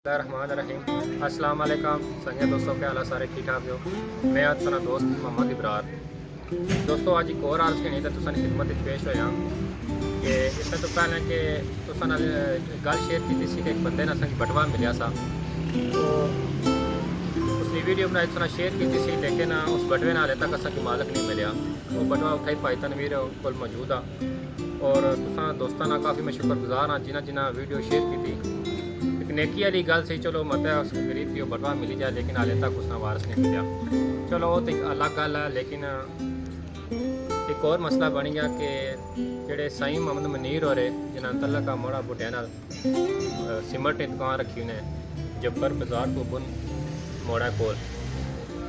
रहीम अस्सलाम वालेकुम संगे दोस्तों के हाल सारे ठीक ठाक हो। मैं आज सारा दोस्त मोहम्मद इब्रार दोस्तों आज एक और आर्ज के नहीं तो तुसानी खिदमत पेश होया कि इससे तो पहले कि तुसा नाल गल शेयर की थी कि एक बंदे ने असें बटवा मिलिया सा तो उसकी वीडियो बनाई तुसा शेयर की थी लेकिन उस बटवे नाल तक असें मालक नहीं मिलिया। वो बटवा उठाई भाई तनवीर को मौजूद आ और तुसा दोस्तों का काफ़ी मैं शुक्रगुजार हाँ जिन्हें जिन्हें वीडियो शेयर की थी। नेकी वाली गल सी चलो मत उस गरीब की बटवा मिली जाए लेकिन हाले तक उसका वारस नहीं मिला। चलो वो तो एक अलग गल है लेकिन एक और मसला बन गया कि जेडे साईं मोहम्मद मनीर हो रहे जिन्हें तल्ला का मोड़ा बुढ़िया नाल सीमेंट की दुकान रखी उन्हें जब्बर बाजार को बुन मोड़ा कोल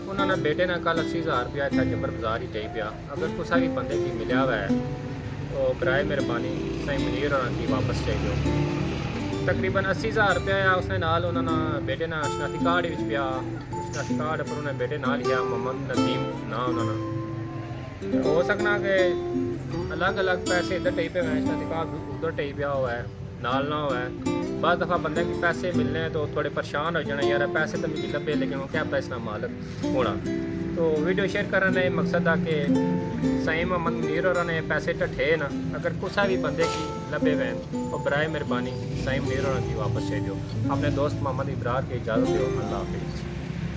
उन्होंने बेटे ने कल 80,000 रुपया इतना जब्बर बाजार ही चाहिए पिया। अगर कुछ भी बंदे की मिलिया हुआ है तो बराए मेहरबानी साईं मनीर और की वापस चाहिए। तकरीबन 80,000 रुपया उसने नाल उन्होंने बेटे ने शनाख्ती कार्ड भी पिया शनाख्ती कार्ड पर उन्हें बेटे नाल लिया मोहम्मद नदीम ना उन्होंने हो सकना कि अलग अलग पैसे इधर टाइप पे शनाख्ती कार्ड उधर टाइप पिया हुआ है नाल ना हुआ है। बाद दफ़ा बंदे के पैसे मिलने तो थोड़े परेशान हो जाने यार पैसे तो मुझे लभे लेकिन वो क्या पता इसका मालक होना। तो वीडियो शेयर करने मकसद आ कि साईं मोहम्मद मनीर और ने पैसे ढठे ना अगर कुछ भी बंदे की लभे वैन और बराए मेहरबानी साईं मनीर और की वापस चाहिए। अपने दोस्त मोहम्मद इब्रार की इजाज़त दो। अल्लाह हाफिज़।